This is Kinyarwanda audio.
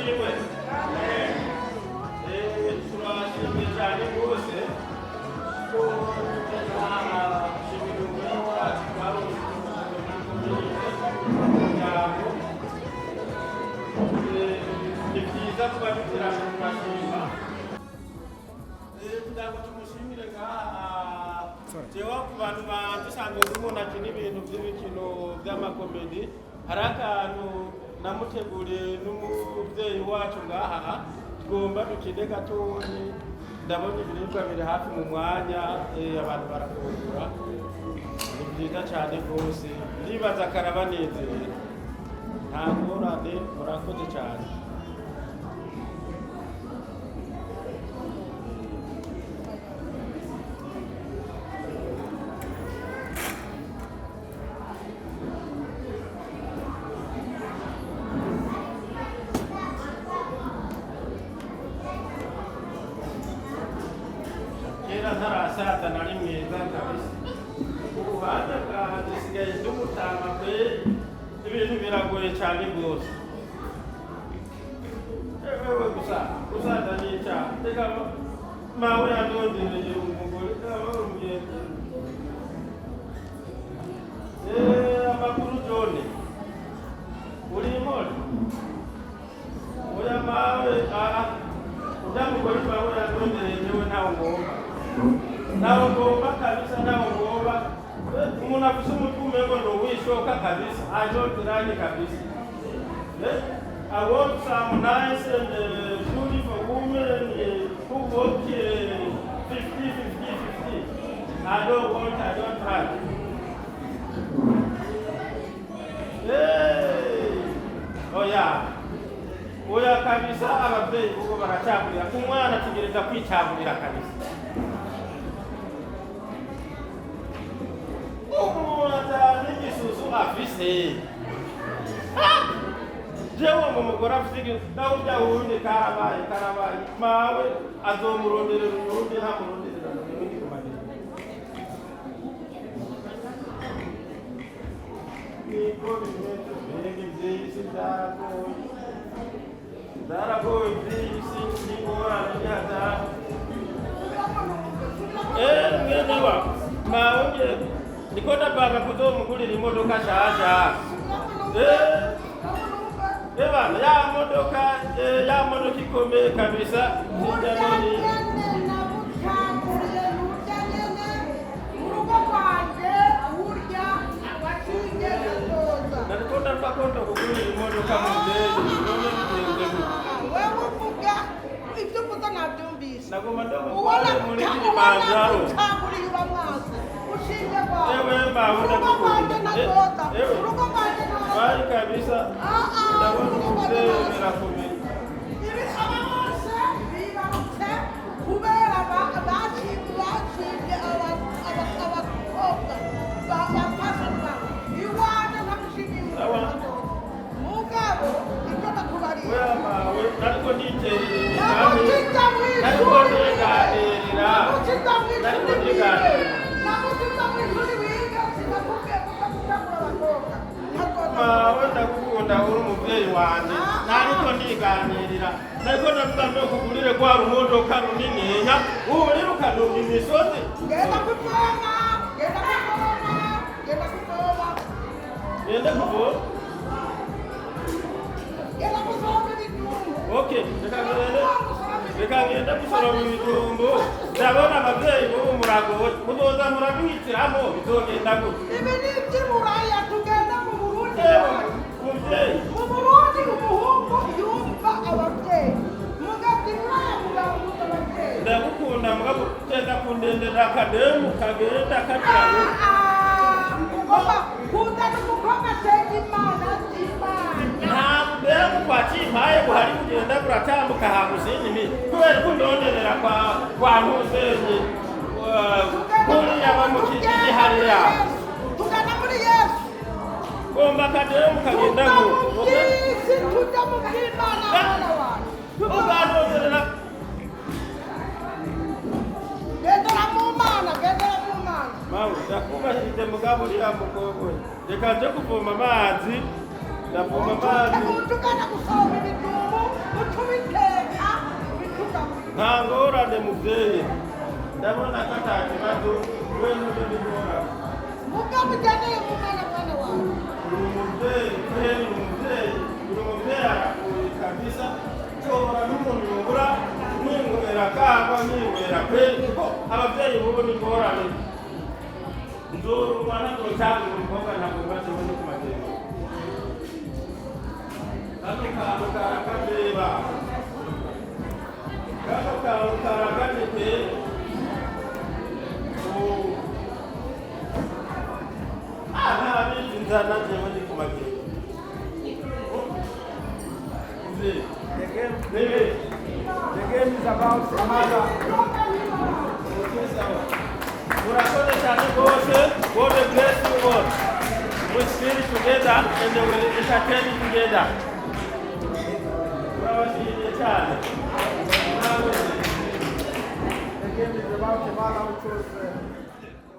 ashimwe. Turashimye cyane rwose ko shimira wacu umuryango. Ni byiza kuba duteranye turashima. Kugira ngo tumushimire jewe ku bantu dusanzwe tubona n'ibintu by'imikino by'amakomedi, hari akantu namuteguriye n'umubyeyi wacu ngaha tugomba dukine gatoyi. Ndabona ibiribwa biri hafi mu mwanya, abantu barakungura, ni byiza cyane rwose, ndibaza karabanezera, nta ngorane, murakoze cyane. Ntarasaza nari mwiza kabisa, ubuhanga bwanjye sigaye ndumutama pe, ibintu biragoye cyane rwose. Ewe gusaza ni icyaha, reka mawe yandondereye umugore umugenzi. Amakuru John, uri imori? Oya mawe, ujya mugore mawe yandondereye yewe ntawe ngomba. Nawe ngomba kabisa, nawe ngomba. Umuntu afise umutwe umengo ndowishoka kabisa, ajotiranye kabisa. I want some nice and beautiful women who work 50-50-50. I don't try. Oya kabisa, ababyeyi kuko baracagurira umwana ategereza kwicagurira kabisa. Afise jewe mu mugore afise nawe byawundi karabaye mawe azomurondera urundi nta murondera n'ibindi kumanira niko bimeze mbega byinshi byaragoye byinshi n'ingorane n'ihazara mwene wa mawe nikota baba kuzomugulira imodoka shasha. Bana ya modoka ikomeye kabisa. Nakota mpakota kugulira imodoka mubyeyi. Wewe uvuga ibyo kuza nabyumvise. Nagoma ndabona muri Kilimanjaro. Ewe mawe bari kabisa, ndabona umubyeyi birakomeye. Ibi abose bibarutse kubera bacibye abakobwa bafashwa iwanjye ntamushimiye mugabo ibyo nakubariye. Oya mawe nariko nditerera mawe ndakukunda uri umubyeyi wanjye, nariko ndiganirira, nariko ndavuga ngo kugurire kwa rumodoka runininya uri ukadumba imisozi. Genda kuvoma. Okay, reka ngende gusoroma ibijumbu. Ndabona ababyeyi b'ubu muragowe, muzoza murabihitiramo bizogenda gute? Ibi ni iby'uburaya, tugenda mu Burundi. Mubyeyi mu Burundi umuhungu yumva ababyeyi, mugati buraya mugahuza ababyeyi. Ndagukunda mugabo tenda kundendera akademu kagenda kajyayo. Ugomba kuzana umukobwa atega imana z'Imana. Nta mudemu kwacimpaye buhari kugenda buratambuka hagusini mi kubera ko ndonderera kwa Musenyi kuriya bamukijiji hariya. Tugana muri Yesu. Gomba akademu kagenda ngo tujya mu by'Imana abana wacu. Ugandonderera gendera mu Mana. Mawe ndakubahirije mugabo uriya mukobwa, reka nje kuvoma amazi. Ndavoma amazi. Tugana gusoma ibijumbu mubyeyi ndabona ko ata kibazo we n'ubundi bwora mugabo ukeneye umwana mwana wawe uri umubyeyi kweri uri umubyeyi arakuye kabisa nshobora n'umuntu yungura mwingurira kagwa mwingurira kweri kuko ababyeyi bubu ni ingorane nzurumva ntabwo cyangwa umukobwa ntabwo bashoboye no kumagenda kano kantu karakabeba kano kantu karakanike ntabizi nzana njyewe ndi kumagenda The game is about a mother. Urakoze cyane rwose. God bless you all. We still together and we will entertain together. Turabashimiye cyane. The game is about a mother who chose